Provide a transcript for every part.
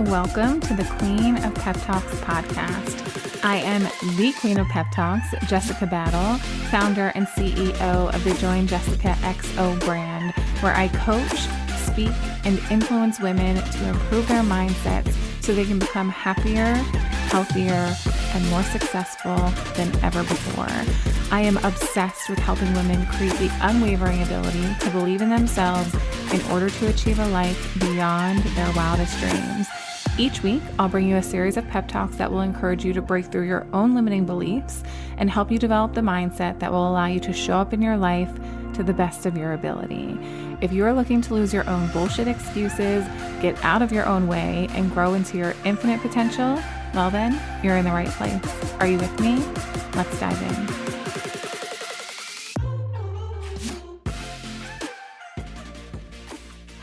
Welcome to the Queen of Pep Talks podcast. I am the Queen of Pep Talks, Jessica Battle, founder and CEO of the Join Jessica XO brand, where I coach, speak, and influence women to improve their mindsets so they can become happier, healthier, and more successful than ever before. I am obsessed with helping women create the unwavering ability to believe in themselves in order to achieve a life beyond their wildest dreams. Each week, I'll bring you a series of pep talks that will encourage you to break through your own limiting beliefs and help you develop the mindset that will allow you to show up in your life to the best of your ability. If you are looking to lose your own bullshit excuses, get out of your own way, and grow into your infinite potential, well then, you're in the right place. Are you with me? Let's dive in.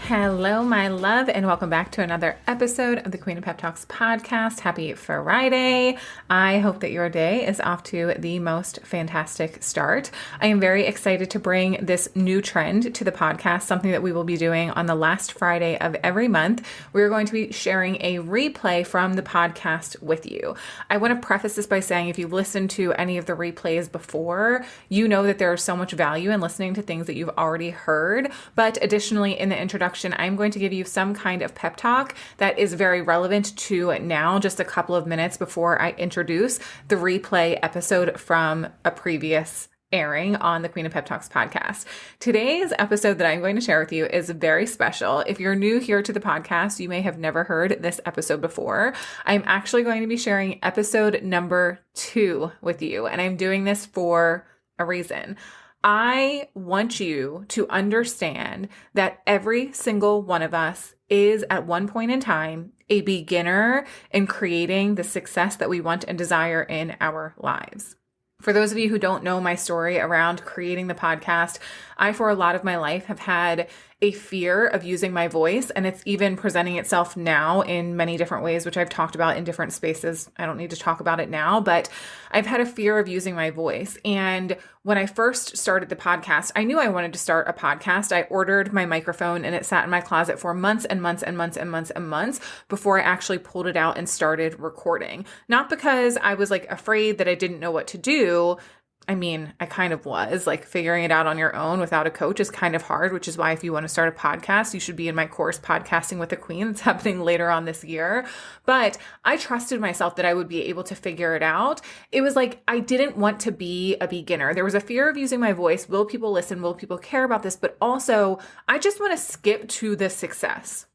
Hello, my love, and welcome back to another episode of the Queen of Pep Talks podcast. Happy Friday. I hope that your day is off to the most fantastic start. I am very excited to bring this new trend to the podcast, something that we will be doing on the last Friday of every month. We're going to be sharing a replay from the podcast with you. I want to preface this by saying if you've listened to any of the replays before, you know that there is so much value in listening to things that you've already heard. But additionally, in the introduction, I'm going to give you some kind of pep talk that is very relevant to now, just a couple of minutes before I introduce the replay episode from a previous airing on the Queen of Pep Talks podcast. Today's episode that I'm going to share with you is very special. If you're new here to the podcast, you may have never heard this episode before. I'm actually going to be sharing episode number 2 with you, and I'm doing this for a reason. I want you to understand that every single one of us is at one point in time a beginner in creating the success that we want and desire in our lives. For those of you who don't know my story around creating the podcast, I, for a lot of my life, have had a fear of using my voice, and it's even presenting itself now in many different ways, which I've talked about in different spaces. I don't need to talk about it now, but I've had a fear of using my voice. And when I first started the podcast, I knew I wanted to start a podcast. I ordered my microphone and it sat in my closet for months and months and months and months and months before I actually pulled it out and started recording. Not because I was afraid that I didn't know what to do. I mean, I kind of was. Figuring it out on your own without a coach is kind of hard, which is why if you want to start a podcast, you should be in my course, Podcasting with a Queen. It's happening later on this year. But I trusted myself that I would be able to figure it out. It was I didn't want to be a beginner. There was a fear of using my voice. Will people listen? Will people care about this? But also, I just want to skip to the success.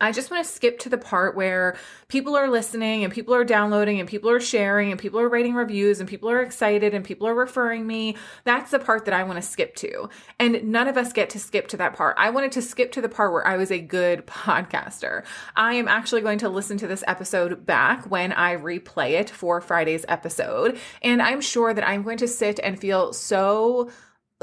I just want to skip to the part where people are listening and people are downloading and people are sharing and people are writing reviews and people are excited and people are referring me. That's the part that I want to skip to. And none of us get to skip to that part. I wanted to skip to the part where I was a good podcaster. I am actually going to listen to this episode back when I replay it for Friday's episode. And I'm sure that I'm going to sit and feel so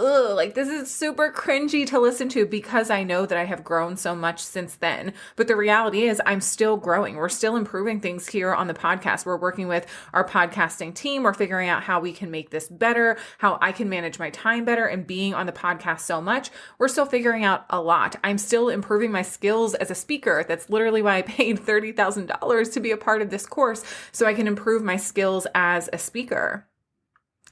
this is super cringy to listen to because I know that I have grown so much since then. But the reality is I'm still growing. We're still improving things here on the podcast. We're working with our podcasting team. We're figuring out how we can make this better, how I can manage my time better, and being on the podcast so much, we're still figuring out a lot. I'm still improving my skills as a speaker. That's literally why I paid $30,000 to be a part of this course, so I can improve my skills as a speaker.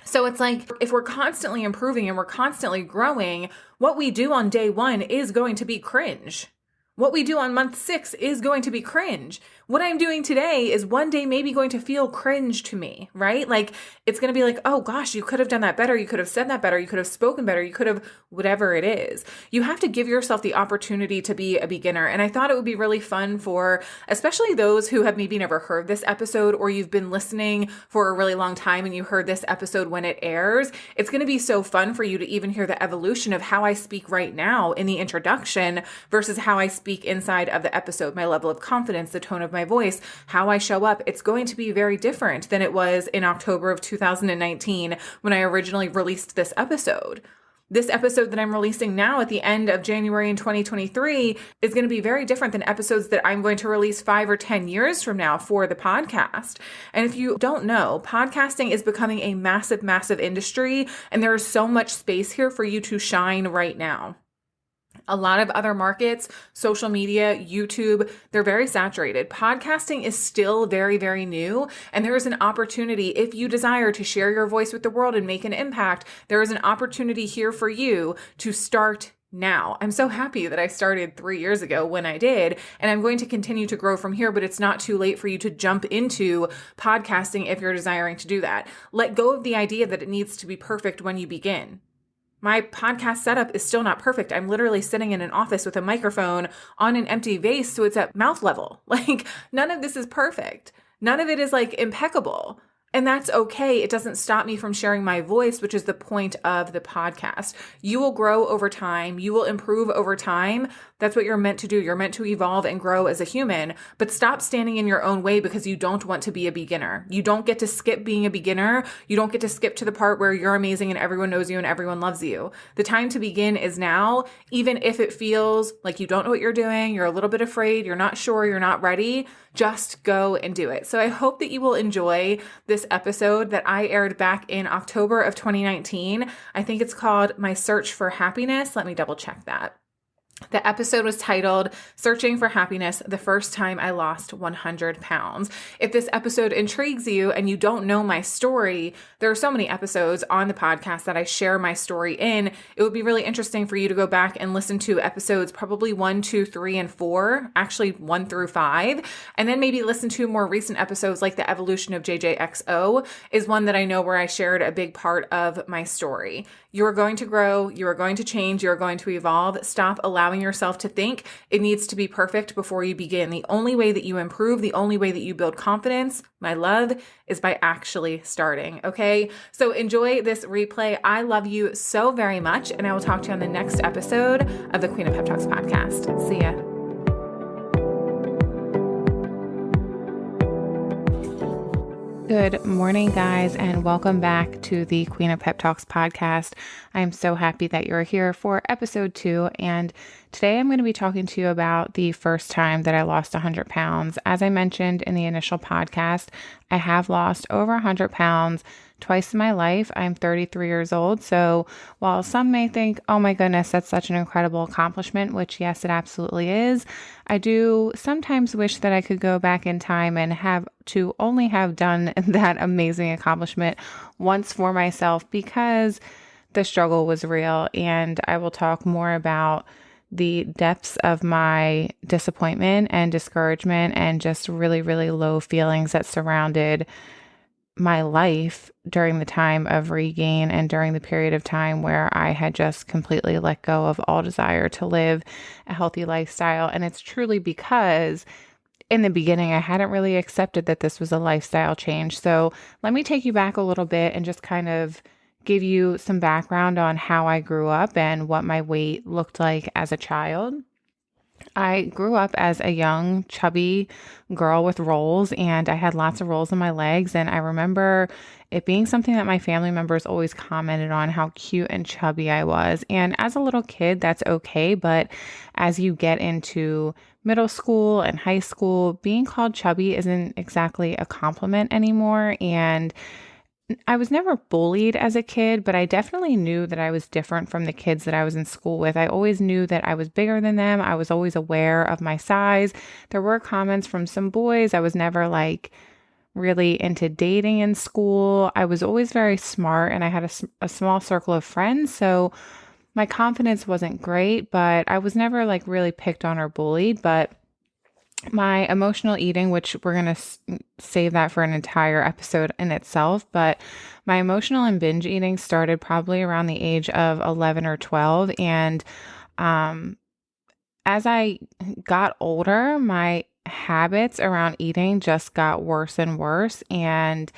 So it's if we're constantly improving and we're constantly growing, what we do on day 1 is going to be cringe. What we do on month 6 is going to be cringe. What I'm doing today is one day maybe going to feel cringe to me, right? It's going to be oh gosh, you could have done that better. You could have said that better. You could have spoken better. You could have whatever it is. You have to give yourself the opportunity to be a beginner. And I thought it would be really fun for especially those who have maybe never heard this episode, or you've been listening for a really long time and you heard this episode when it airs. It's going to be so fun for you to even hear the evolution of how I speak right now in the introduction versus how I speak inside of the episode, my level of confidence, the tone of my voice, how I show up. It's going to be very different than it was in October of 2019 when I originally released this episode. This episode that I'm releasing now at the end of January in 2023 is going to be very different than episodes that I'm going to release 5 or 10 years from now for the podcast. And if you don't know, podcasting is becoming a massive, massive industry, and there is so much space here for you to shine right now. A lot of other markets, social media, YouTube, they're very saturated. Podcasting is still very, very new. And there is an opportunity, if you desire to share your voice with the world and make an impact, there is an opportunity here for you to start now. I'm so happy that I started 3 years ago when I did, and I'm going to continue to grow from here, but it's not too late for you to jump into podcasting if you're desiring to do that. Let go of the idea that it needs to be perfect when you begin. My podcast setup is still not perfect. I'm literally sitting in an office with a microphone on an empty vase, so it's at mouth level. Like, none of this is perfect. None of it is like impeccable. And that's okay. It doesn't stop me from sharing my voice, which is the point of the podcast. You will grow over time. You will improve over time. That's what you're meant to do. You're meant to evolve and grow as a human, but stop standing in your own way because you don't want to be a beginner. You don't get to skip being a beginner. You don't get to skip to the part where you're amazing and everyone knows you and everyone loves you. The time to begin is now, even if it feels like you don't know what you're doing, you're a little bit afraid, you're not sure, you're not ready, just go and do it. So I hope that you will enjoy this episode that I aired back in October of 2019. I think it's called My Search for Happiness. Let me double check that. The episode was titled Searching for Happiness, the First Time I Lost 100 Pounds. If this episode intrigues you and you don't know my story, there are so many episodes on the podcast that I share my story in. It would be really interesting for you to go back and listen to episodes probably 1, 2, 3, and 4, actually 1 through 5, and then maybe listen to more recent episodes like The Evolution of JJXO is one that I know where I shared a big part of my story. You are going to grow, you are going to change, you are going to evolve. Stop allowing yourself to think it needs to be perfect before you begin. The only way that you improve, the only way that you build confidence, my love, is by actually starting, okay? So enjoy this replay. I love you so very much, and I will talk to you on the next episode of the Queen of Pep Talks podcast. See ya. Good morning, guys, and welcome back to the Queen of Pep Talks podcast. I am so happy that you're here for episode 2, and today I'm going to be talking to you about the first time that I lost 100 pounds. As I mentioned in the initial podcast, I have lost over 100 pounds twice in my life. I'm 33 years old, so while some may think, oh my goodness, that's such an incredible accomplishment, which yes, it absolutely is, I do sometimes wish that I could go back in time and only have done that amazing accomplishment once for myself, because the struggle was real. And I will talk more about the depths of my disappointment and discouragement and just really, really low feelings that surrounded my life during the time of regain and during the period of time where I had just completely let go of all desire to live a healthy lifestyle. And it's truly because in the beginning, I hadn't really accepted that this was a lifestyle change. So let me take you back a little bit and just kind of give you some background on how I grew up and what my weight looked like as a child. I grew up as a young, chubby girl with rolls, and I had lots of rolls in my legs. And I remember it being something that my family members always commented on, how cute and chubby I was. And as a little kid, that's okay. But as you get into middle school and high school, being called chubby isn't exactly a compliment anymore. And I was never bullied as a kid, but I definitely knew that I was different from the kids that I was in school with. I always knew that I was bigger than them. I was always aware of my size. There were comments from some boys. I was never really into dating in school. I was always very smart, and I had a small circle of friends. So my confidence wasn't great, but I was never really picked on or bullied. But my emotional eating, which we're going to save that for an entire episode in itself, but my emotional and binge eating started probably around the age of 11 or 12. And as I got older, my habits around eating just got worse and worse. And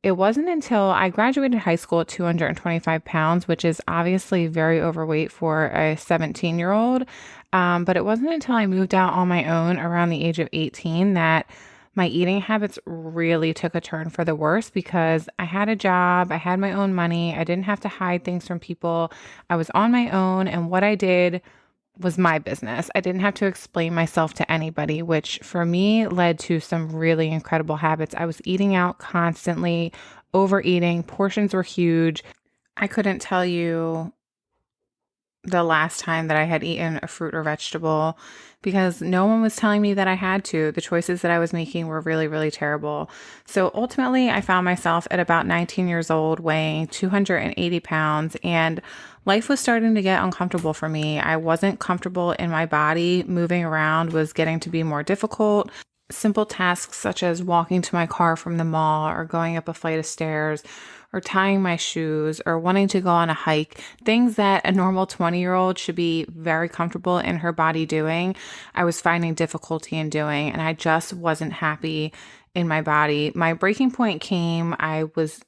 it wasn't until I graduated high school at 225 pounds, which is obviously very overweight for a 17-year-old. But it wasn't until I moved out on my own around the age of 18 that my eating habits really took a turn for the worse, because I had a job, I had my own money, I didn't have to hide things from people. I was on my own, and what I did was my business. I didn't have to explain myself to anybody, which for me led to some really incredible habits. I was eating out constantly, overeating, portions were huge. I couldn't tell you the last time that I had eaten a fruit or vegetable because no one was telling me that I had to. The choices that I was making were really, really terrible. So ultimately, I found myself at about 19 years old, weighing 280 pounds, and life was starting to get uncomfortable for me. I wasn't comfortable in my body. Moving around was getting to be more difficult. Simple tasks such as walking to my car from the mall or going up a flight of stairs or tying my shoes or wanting to go on a hike, things that a normal 20-year-old should be very comfortable in her body doing, I was finding difficulty in doing, and I just wasn't happy in my body. My breaking point came, I was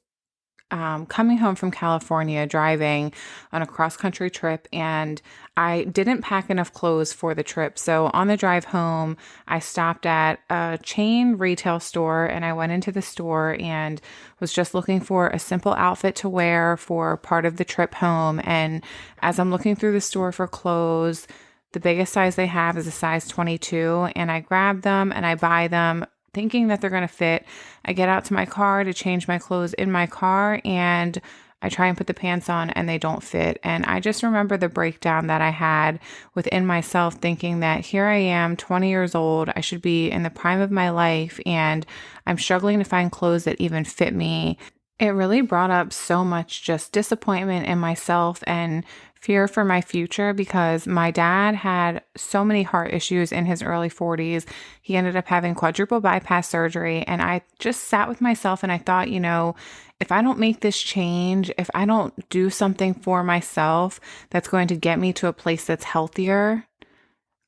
coming home from California, driving on a cross-country trip, and I didn't pack enough clothes for the trip. So on the drive home, I stopped at a chain retail store, and I went into the store and was just looking for a simple outfit to wear for part of the trip home. And as I'm looking through the store for clothes, the biggest size they have is a size 22, and I grab them and I buy them thinking that they're going to fit. I get out to my car to change my clothes in my car, and I try and put the pants on and they don't fit. And I just remember the breakdown that I had within myself, thinking that here I am, 20 years old, I should be in the prime of my life, and I'm struggling to find clothes that even fit me. It really brought up so much just disappointment in myself and fear for my future, because my dad had so many heart issues in his early 40s. He ended up having quadruple bypass surgery. And I just sat with myself and I thought, if I don't make this change, if I don't do something for myself that's going to get me to a place that's healthier,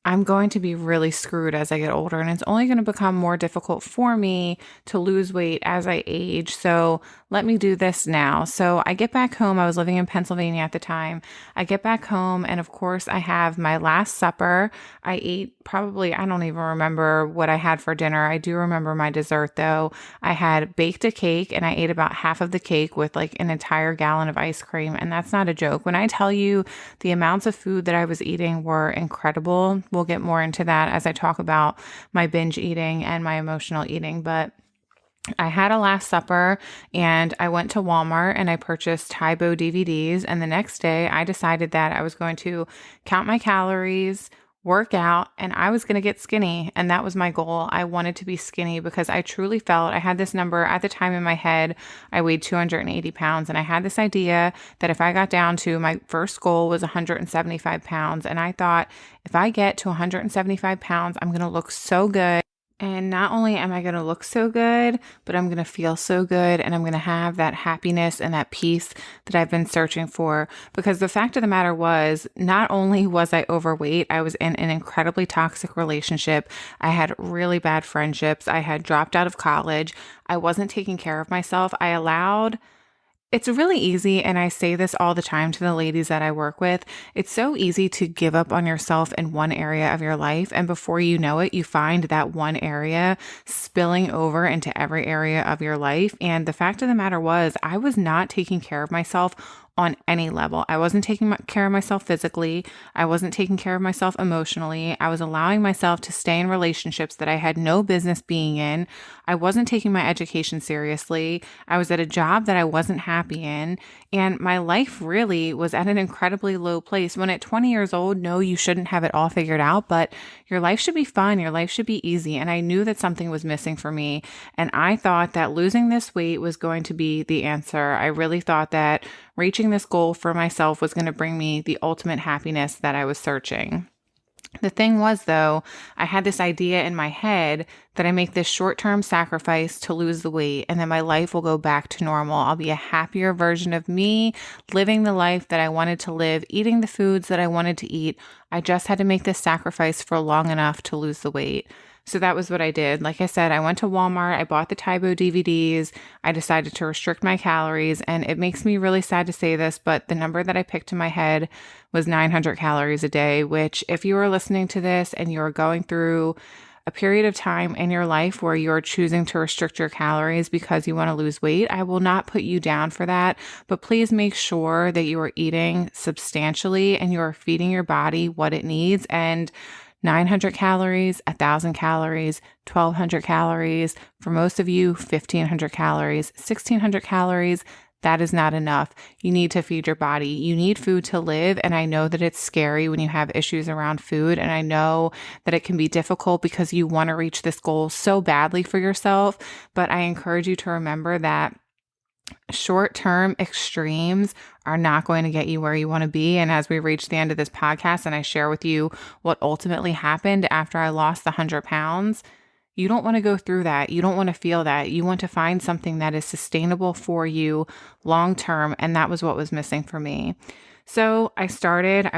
I'm going to be really screwed as I get older, and it's only going to become more difficult for me to lose weight as I age. So let me do this now. So I get back home. I was living in Pennsylvania at the time. I get back home, and of course I have my last supper. I ate probably, I don't even remember what I had for dinner. I do remember my dessert though. I had baked a cake and I ate about half of the cake with like an entire gallon of ice cream. And that's not a joke. When I tell you the amounts of food that I was eating were incredible. We'll get more into that as I talk about my binge eating and my emotional eating. But I had a last supper and I went to Walmart and I purchased Tybo DVDs. And the next day I decided that I was going to count my calories, work out, and I was going to get skinny. And that was my goal. I wanted to be skinny because I truly felt I had this number at the time in my head. I weighed 280 pounds, and I had this idea that if I got down to, my first goal was 175 pounds. And I thought, if I get to 175 pounds, I'm going to look so good. And not only am I going to look so good, but I'm going to feel so good, and I'm going to have that happiness and that peace that I've been searching for. Because the fact of the matter was, not only was I overweight, I was in an incredibly toxic relationship. I had really bad friendships. I had dropped out of college. I wasn't taking care of myself. It's really easy, and I say this all the time to the ladies that I work with. It's so easy to give up on yourself in one area of your life, and before you know it, you find that one area spilling over into every area of your life. And the fact of the matter was, I was not taking care of myself on any level. I wasn't taking care of myself physically. I wasn't taking care of myself emotionally. I was allowing myself to stay in relationships that I had no business being in. I wasn't taking my education seriously. I was at a job that I wasn't happy in. And my life really was at an incredibly low place. When at 20 years old, no, you shouldn't have it all figured out, but your life should be fun. Your life should be easy. And I knew that something was missing for me. And I thought that losing this weight was going to be the answer. I really thought that reaching this goal for myself was going to bring me the ultimate happiness that I was searching. The thing was, though, I had this idea in my head that I make this short-term sacrifice to lose the weight, and then my life will go back to normal. I'll be a happier version of me, living the life that I wanted to live, eating the foods that I wanted to eat. I just had to make this sacrifice for long enough to lose the weight. So that was what I did. Like I said, I went to Walmart, I bought the Tybo DVDs, I decided to restrict my calories, and it makes me really sad to say this, but the number that I picked in my head was 900 calories a day, which if you are listening to this and you're going through a period of time in your life where you're choosing to restrict your calories because you want to lose weight, I will not put you down for that, but please make sure that you are eating substantially and you are feeding your body what it needs. And 900 calories, 1,000 calories, 1,200 calories, for most of you, 1,500 calories, 1,600 calories, that is not enough. You need to feed your body. You need food to live. And I know that it's scary when you have issues around food. And I know that it can be difficult because you want to reach this goal so badly for yourself. But I encourage you to remember that short-term extremes are not going to get you where you want to be. And as we reach the end of this podcast and I share with you what ultimately happened after I lost the 100 pounds, you don't want to go through that. You don't want to feel that. You want to find something that is sustainable for you long-term. And that was what was missing for me. So I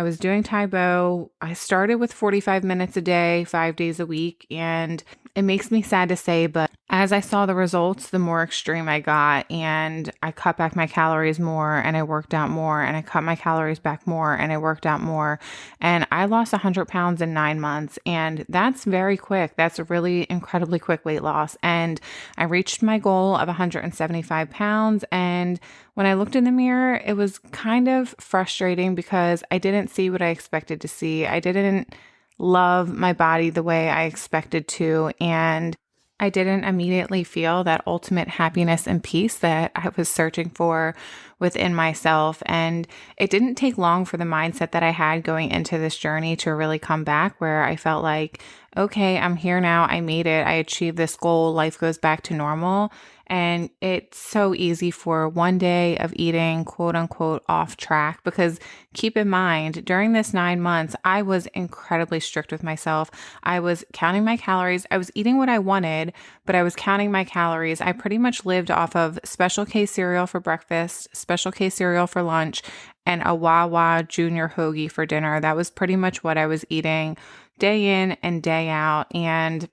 was doing Tai Bo. I started with 45 minutes a day, 5 days a week. And it makes me sad to say, but as I saw the results, the more extreme I got, and I cut back my calories more and I worked out more, and I cut my calories back more and I worked out more. And I lost 100 pounds in 9 months. And that's very quick. That's a really incredibly quick weight loss. And I reached my goal of 175 pounds. And when I looked in the mirror, it was kind of frustrating because I didn't see what I expected to see. I didn't love my body the way I expected to. And I didn't immediately feel that ultimate happiness and peace that I was searching for within myself. And it didn't take long for the mindset that I had going into this journey to really come back, where I felt like, okay, I'm here now. I made it. I achieved this goal. Life goes back to normal. And it's so easy for one day of eating, quote unquote, off track, because keep in mind, during this 9 months, I was incredibly strict with myself. I was counting my calories. I was eating what I wanted, but I was counting my calories. I pretty much lived off of Special K cereal for breakfast, Special K cereal for lunch, and a Wawa Junior hoagie for dinner. That was pretty much what I was eating day in and day out. And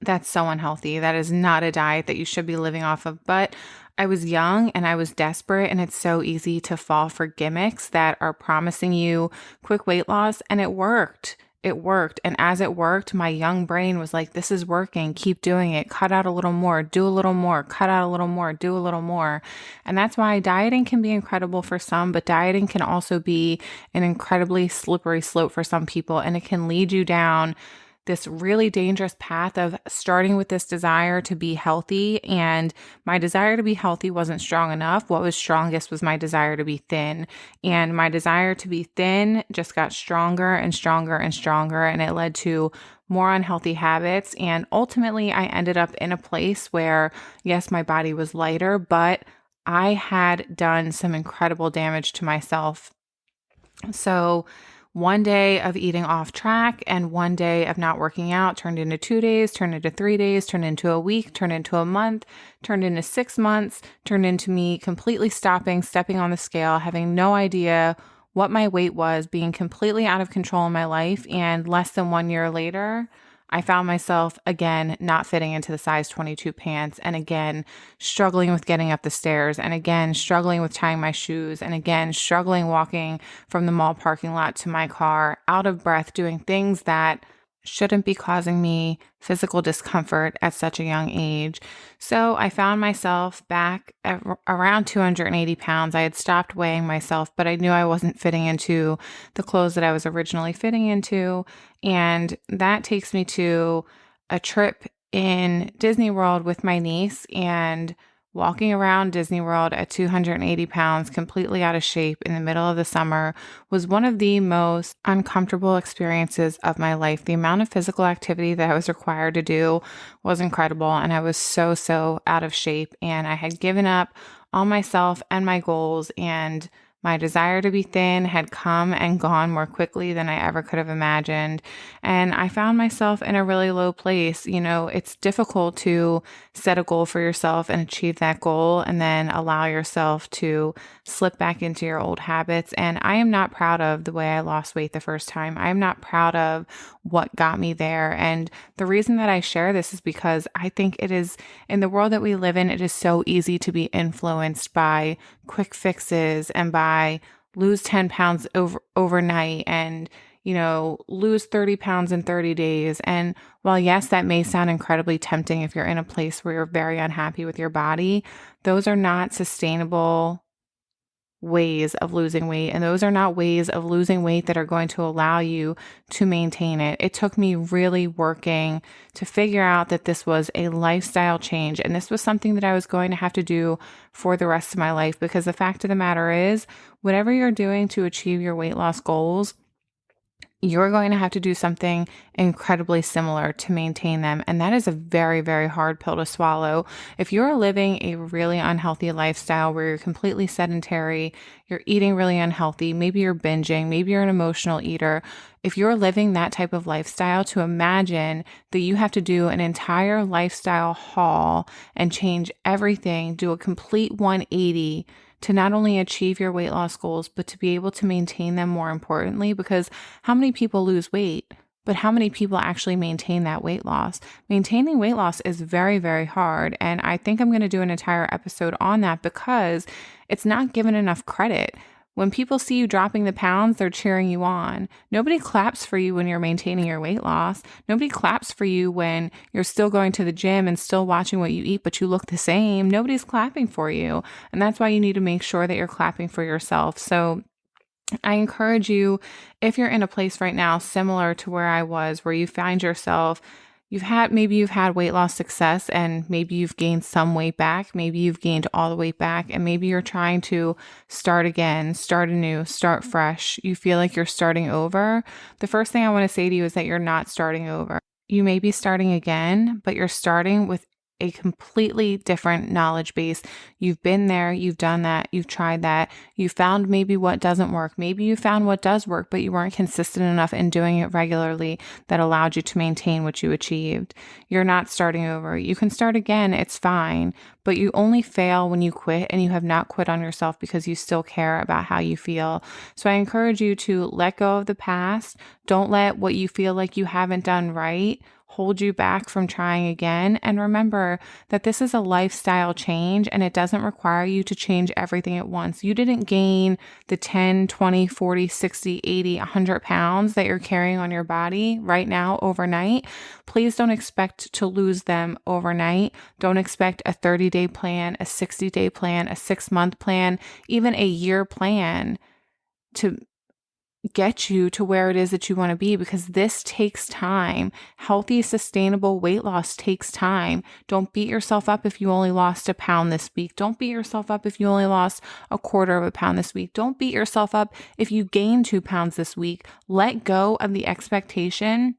that's so unhealthy. That is not a diet that you should be living off of. But I was young and I was desperate, and it's so easy to fall for gimmicks that are promising you quick weight loss. And it worked. It worked. And as it worked, my young brain was like, this is working. Keep doing it. Cut out a little more, do a little more, cut out a little more, do a little more. And that's why dieting can be incredible for some, but dieting can also be an incredibly slippery slope for some people. And it can lead you down this really dangerous path of starting with this desire to be healthy. And my desire to be healthy wasn't strong enough. What was strongest was my desire to be thin. And my desire to be thin just got stronger and stronger and stronger. And it led to more unhealthy habits. And ultimately, I ended up in a place where, yes, my body was lighter, but I had done some incredible damage to myself. So one day of eating off track and one day of not working out turned into 2 days, turned into 3 days, turned into a week, turned into a month, turned into 6 months, turned into me completely stopping, stepping on the scale, having no idea what my weight was, being completely out of control in my life. And less than 1 year later, I found myself again not fitting into the size 22 pants, and again struggling with getting up the stairs, and again struggling with tying my shoes, and again struggling walking from the mall parking lot to my car, out of breath, doing things that shouldn't be causing me physical discomfort at such a young age. So I found myself back at around 280 pounds. I had stopped weighing myself, but I knew I wasn't fitting into the clothes that I was originally fitting into. And that takes me to a trip in Disney World with my niece, and walking around Disney World at 280 pounds, completely out of shape in the middle of the summer, was one of the most uncomfortable experiences of my life. The amount of physical activity that I was required to do was incredible, and I was so out of shape, and I had given up on myself and my goals, and my desire to be thin had come and gone more quickly than I ever could have imagined. And I found myself in a really low place. You know, it's difficult to set a goal for yourself and achieve that goal and then allow yourself to slip back into your old habits. And I am not proud of the way I lost weight the first time. I am not proud of what got me there. And the reason that I share this is because I think it is, in the world that we live in, it is so easy to be influenced by quick fixes and by lose 10 pounds overnight and, you know, lose 30 pounds in 30 days. And while yes, that may sound incredibly tempting if you're in a place where you're very unhappy with your body, those are not sustainable ways of losing weight. And those are not ways of losing weight that are going to allow you to maintain it. It took me really working to figure out that this was a lifestyle change. And this was something that I was going to have to do for the rest of my life, because the fact of the matter is, whatever you're doing to achieve your weight loss goals, you're going to have to do something incredibly similar to maintain them. And that is a very, very hard pill to swallow. If you're living a really unhealthy lifestyle where you're completely sedentary, you're eating really unhealthy, maybe you're binging, maybe you're an emotional eater. If you're living that type of lifestyle, to imagine that you have to do an entire lifestyle haul and change everything, do a complete 180 to not only achieve your weight loss goals, but to be able to maintain them, more importantly, because how many people lose weight, but how many people actually maintain that weight loss? Maintaining weight loss is very, very hard. And I think I'm going to do an entire episode on that because it's not given enough credit. When people see you dropping the pounds, they're cheering you on. Nobody claps for you when you're maintaining your weight loss. Nobody claps for you when you're still going to the gym and still watching what you eat, but you look the same. Nobody's clapping for you. And that's why you need to make sure that you're clapping for yourself. So I encourage you, if you're in a place right now similar to where I was, where you find yourself, maybe you've had weight loss success and maybe you've gained some weight back, maybe you've gained all the weight back, and maybe you're trying to start again, start anew, start fresh. You feel like you're starting over. The first thing I want to say to you is that you're not starting over. You may be starting again, but you're starting with a completely different knowledge base. You've been there, you've done that, you've tried that, you found maybe what doesn't work. Maybe you found what does work, but you weren't consistent enough in doing it regularly that allowed you to maintain what you achieved. You're not starting over. You can start again, it's fine, but you only fail when you quit, and you have not quit on yourself because you still care about how you feel. So I encourage you to let go of the past. Don't let what you feel like you haven't done right hold you back from trying again. And remember that this is a lifestyle change, and it doesn't require you to change everything at once. You didn't gain the 10, 20, 40, 60, 80, 100 pounds that you're carrying on your body right now overnight. Please don't expect to lose them overnight. Don't expect a 30-day plan, a 60-day plan, a 6-month plan, even a year plan to get you to where it is that you want to be, because this takes time. Healthy, sustainable weight loss takes time. Don't beat yourself up if you only lost a pound this week. Don't beat yourself up if you only lost a quarter of a pound this week. Don't beat yourself up if you gained 2 pounds this week. Let go of the expectation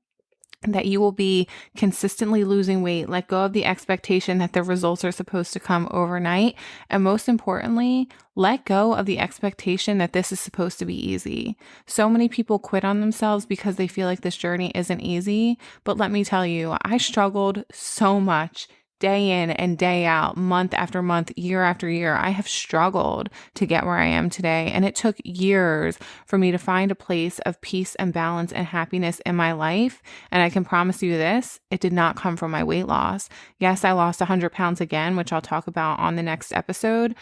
that you will be consistently losing weight. Let go of the expectation that the results are supposed to come overnight. And most importantly, let go of the expectation that this is supposed to be easy. So many people quit on themselves because they feel like this journey isn't easy. But let me tell you, I struggled so much day in and day out, month after month, year after year. I have struggled to get where I am today. And it took years for me to find a place of peace and balance and happiness in my life. And I can promise you this, it did not come from my weight loss. Yes, I lost 100 pounds again, which I'll talk about on the next episode.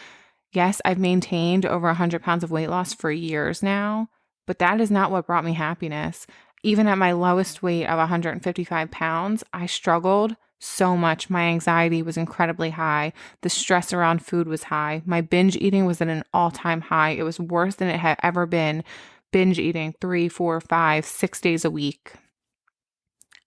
Yes, I've maintained over 100 pounds of weight loss for years now, but that is not what brought me happiness. Even at my lowest weight of 155 pounds, I struggled so much. My anxiety was incredibly high. The stress around food was high. My binge eating was at an all-time high. It was worse than it had ever been. Binge eating 3, 4, 5, 6 days a week.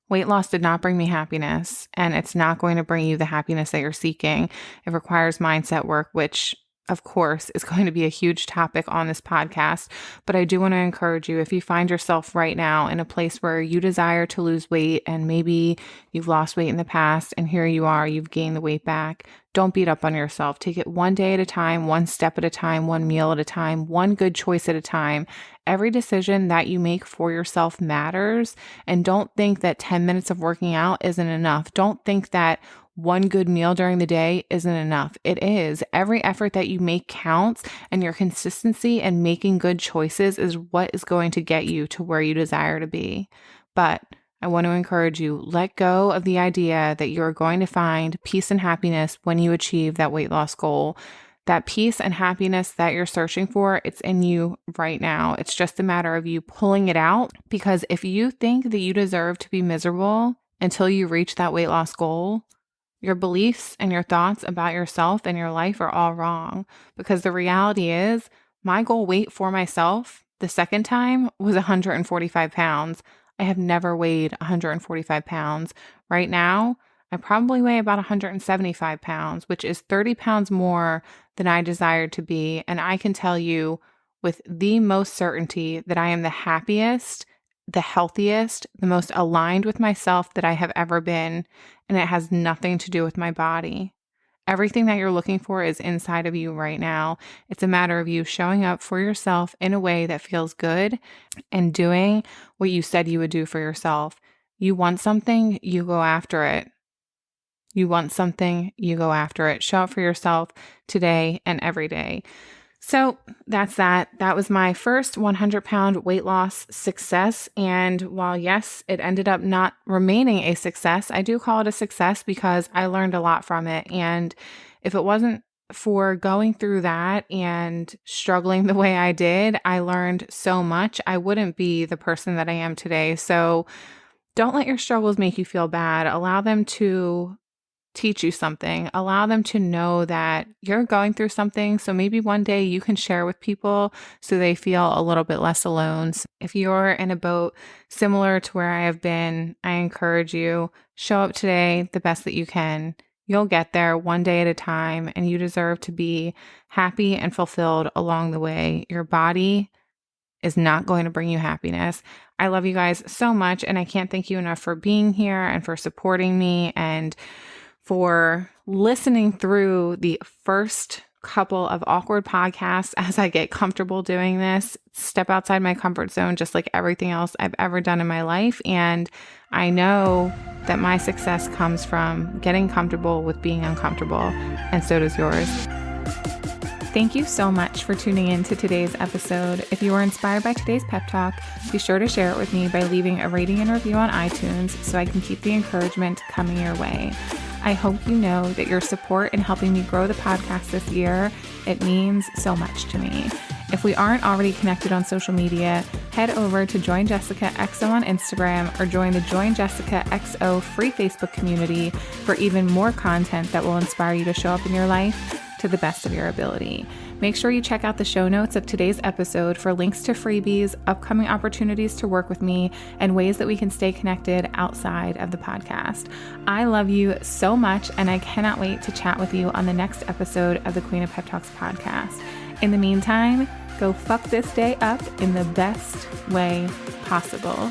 Weight loss did not bring me happiness, and it's not going to bring you the happiness that you're seeking. It requires mindset work, which of course, is going to be a huge topic on this podcast. But I do want to encourage you, if you find yourself right now in a place where you desire to lose weight, and maybe you've lost weight in the past and here you are, you've gained the weight back, don't beat up on yourself. Take it one day at a time, one step at a time, one meal at a time, one good choice at a time. Every decision that you make for yourself matters. And don't think that 10 minutes of working out isn't enough. Don't think that one good meal during the day isn't enough. It is. Every effort that you make counts, and your consistency and making good choices is what is going to get you to where you desire to be. But I want to encourage you, let go of the idea that you're going to find peace and happiness when you achieve that weight loss goal. That peace and happiness that you're searching for, it's in you right now. It's just a matter of you pulling it out, because if you think that you deserve to be miserable until you reach that weight loss goal, your beliefs and your thoughts about yourself and your life are all wrong, because the reality is My goal weight for myself the second time was 145 pounds. I have never weighed 145 pounds. Right now, I probably weigh about 175 pounds, which is 30 pounds more than I desired to be. And I can tell you with the most certainty that I am the happiest, the healthiest, the most aligned with myself that I have ever been. And it has nothing to do with my body. Everything that you're looking for is inside of you right now. It's a matter of you showing up for yourself in a way that feels good and doing what you said you would do for yourself. You want something, you go after it. You want something, you go after it. Show up for yourself today and every day. So that's that. That was my first 100-pound weight loss success. And while, yes, it ended up not remaining a success, I do call it a success because I learned a lot from it. And if it wasn't for going through that and struggling the way I did, I learned so much. I wouldn't be the person that I am today. So don't let your struggles make you feel bad. Allow them to teach you something. Allow them to know that you're going through something. So maybe one day you can share with people so they feel a little bit less alone. So if you're in a boat similar to where I have been, I encourage you, show up today the best that you can. You'll get there one day at a time, and you deserve to be happy and fulfilled along the way. Your body is not going to bring you happiness. I love you guys so much, and I can't thank you enough for being here and for supporting me and for listening through the first couple of awkward podcasts as I get comfortable doing this. Step outside my comfort zone, just like everything else I've ever done in my life. And I know that my success comes from getting comfortable with being uncomfortable, and so does yours. Thank you so much for tuning in to today's episode. If you were inspired by today's pep talk, be sure to share it with me by leaving a rating and review on iTunes so I can keep the encouragement coming your way. I hope you know that your support in helping me grow the podcast this year, it means so much to me. If we aren't already connected on social media, head over to Join Jessica XO on Instagram or join the Join Jessica XO free Facebook community for even more content that will inspire you to show up in your life to the best of your ability. Make sure you check out the show notes of today's episode for links to freebies, upcoming opportunities to work with me, and ways that we can stay connected outside of the podcast. I love you so much, and I cannot wait to chat with you on the next episode of the Queen of Pep Talks podcast. In the meantime, go fuck this day up in the best way possible.